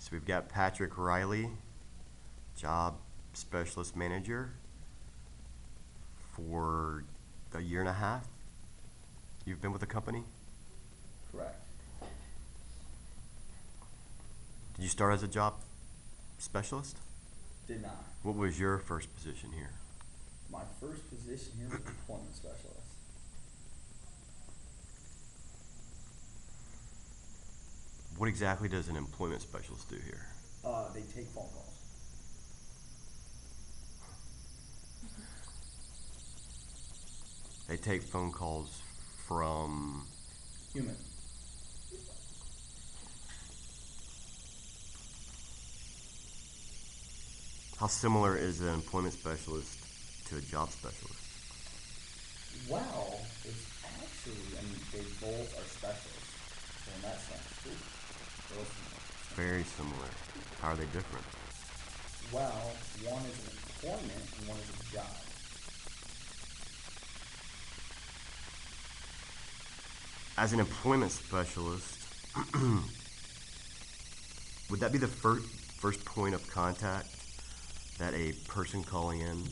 So we've got Patrick Riley, job specialist manager for a year and a half. You've been with the company? Correct. Did you start as a job specialist? Did not. What was your first position here? My first position here was employment specialist. What exactly does an employment specialist do here? They take phone calls. They take phone calls from... Human. How similar is an employment specialist to a job specialist? Well, it's actually, they both are specialists. So in that sense, too. Very similar. How are they different? Well, one is an employment and one is a job. As an employment specialist, would that be the first point of contact that a person calling in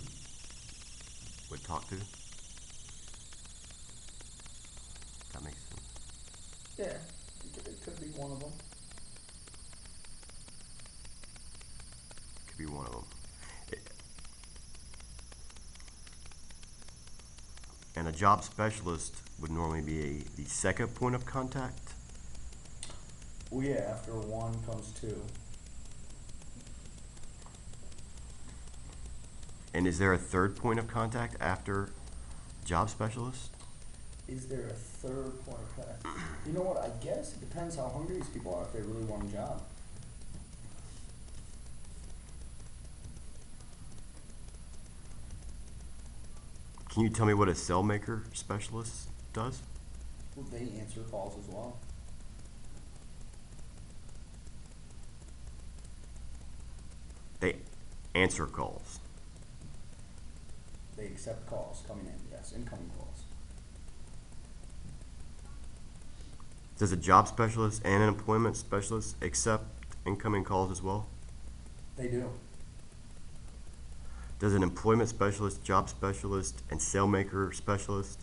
would talk to? That makes sense. Yeah, it could be one of them. Could be one of them. And a job specialist would normally be the second point of contact? Well, yeah, after one comes two. And is there a third point of contact after job specialist? Is there a third point of contact? You know what, I guess it depends how hungry these people are if they really want a job. Can you tell me what a cell maker specialist does? Well, they answer calls as well. They answer calls. They accept calls coming in, yes, incoming calls. Does a job specialist and an employment specialist accept incoming calls as well? They do. Does an employment specialist, job specialist, and sale maker specialist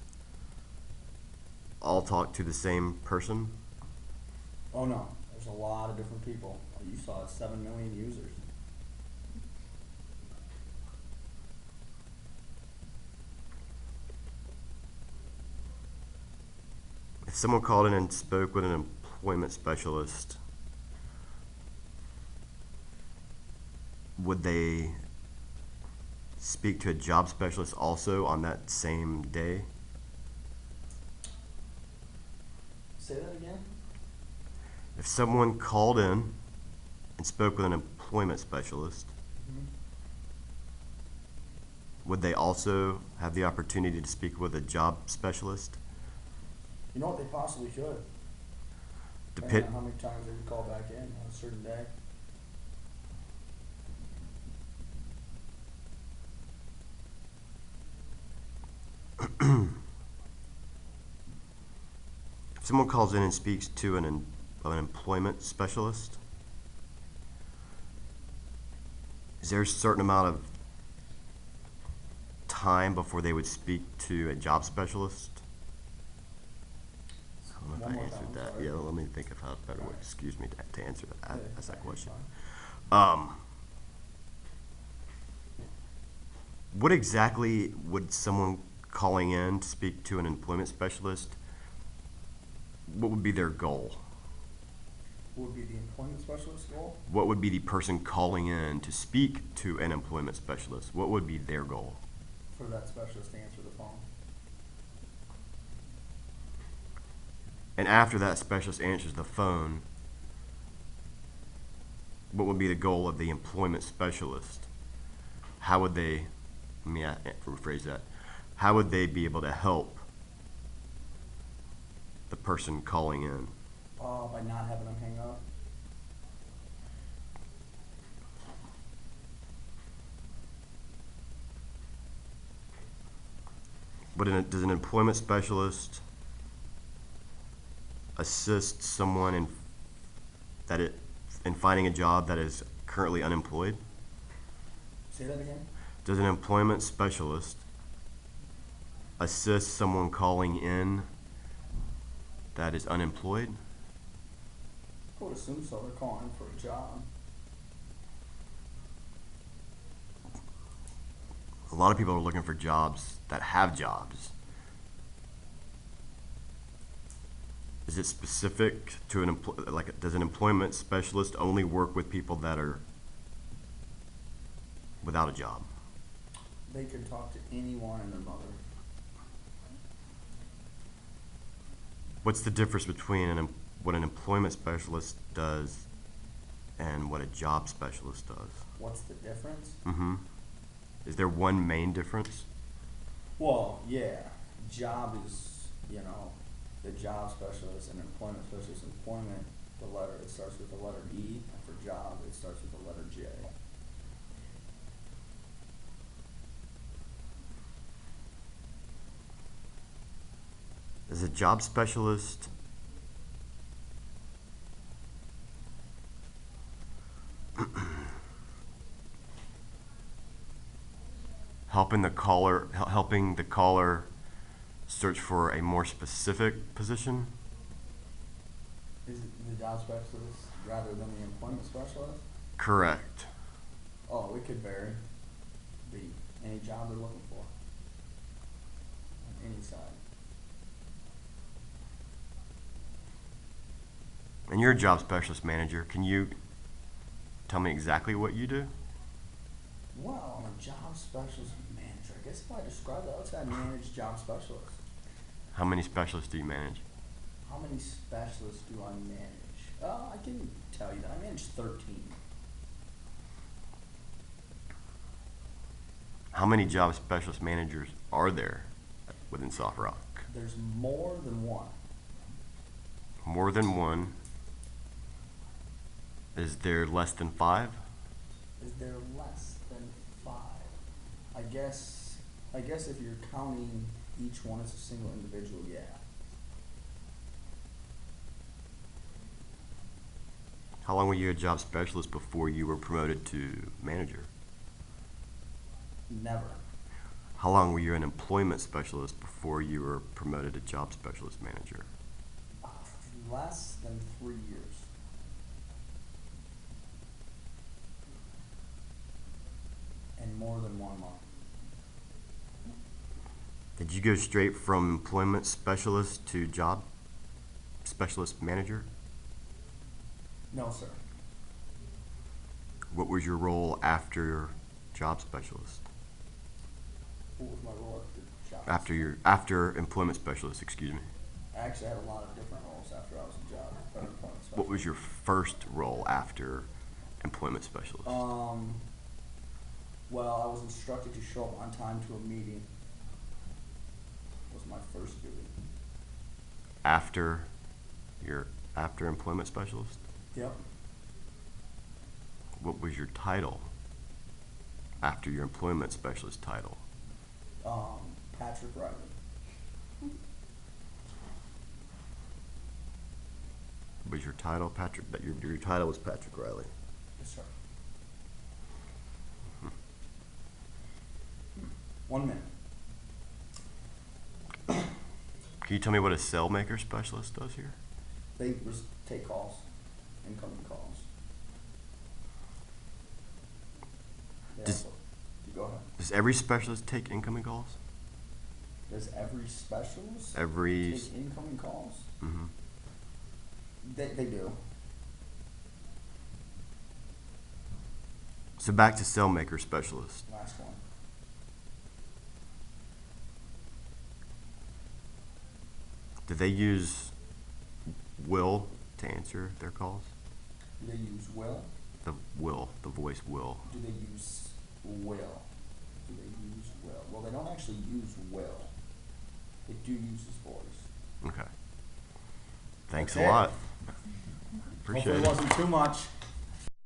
all talk to the same person? Oh no, there's a lot of different people. You saw 7 million users. If someone called in and spoke with an employment specialist, would they speak to a job specialist also on that same day? Say that again? If someone called in and spoke with an employment specialist, would they also have the opportunity to speak with a job specialist? You know what, they possibly should. Depending Depend on how many times they would call back in on a certain day. If someone calls in and speaks to an employment specialist, is there a certain amount of time before they would speak to a job specialist? I don't know if I answered that. Yeah, let me think of how better way, excuse me, to answer that, ask that question. What exactly would someone calling in to speak to an employment specialist, what would be their goal? What would be the employment specialist's goal? What would be the person calling in to speak to an employment specialist? What would be their goal? For that specialist to answer the phone. And after that specialist answers the phone, what would be the goal of the employment specialist? How would they, let me rephrase that, how would they be able to help the person calling in? By not having them hang up. But does an employment specialist assist someone in in finding a job that is currently unemployed? Say that again? Does an employment specialist assist someone calling in that is unemployed? I would assume so. They're calling for a job. A lot of people are looking for jobs that have jobs. Is it specific to does an employment specialist only work with people that are without a job? They could talk to anyone and their mother. What's the difference between what an employment specialist does and what a job specialist does? What's the difference? Mm-hmm. Is there one main difference? Well, yeah. Job is, the job specialist and employment specialist. Employment, it starts with the letter E, and for job, it starts with the letter J. Is a job specialist helping the caller search for a more specific position? Is it the job specialist rather than the employment specialist? Correct. Oh, it could vary. Be any job they're looking for. On any side. And you're a job specialist manager. Can you tell me exactly what you do? Well, I'm a job specialist manager. I guess if I describe that, I would say I manage job specialists. How many specialists do you manage? How many specialists do I manage? I can tell you that. I manage 13. How many job specialist managers are there within Soft Rock? There's more than one. More than one. Is there less than 5? Is there less than 5? I guess if you're counting each one as a single individual, yeah. How long were you a job specialist before you were promoted to manager? Never. How long were you an employment specialist before you were promoted to job specialist manager? Less than 3 years. And more than 1 month. Did you go straight from employment specialist to job specialist manager? No, sir. What was your role after job specialist? What was my role after job? After employment specialist, excuse me. I actually had a lot of different roles after I was a job employment specialist. What was your first role after employment specialist? Well, I was instructed to show up on time to a meeting. Was my first duty. After employment specialist? Yep. What was your title after your employment specialist title? Patrick Riley. What was your title, Patrick? Your title was Patrick Riley. Yes, sir. 1 minute. Can you tell me what a cell maker specialist does here? They take calls, incoming calls. You go ahead. Does every specialist take incoming calls? Does every specialist Every. take incoming calls? Mm-hmm. They do. So back to cell maker specialist. Last one. Do they use will to answer their calls? Do they use will? The voice will. Do they use will? Do they use will? Well, they don't actually use will. They do use his voice. Okay. Thanks That's a it. lot. Appreciate Hopefully it. it wasn't too much.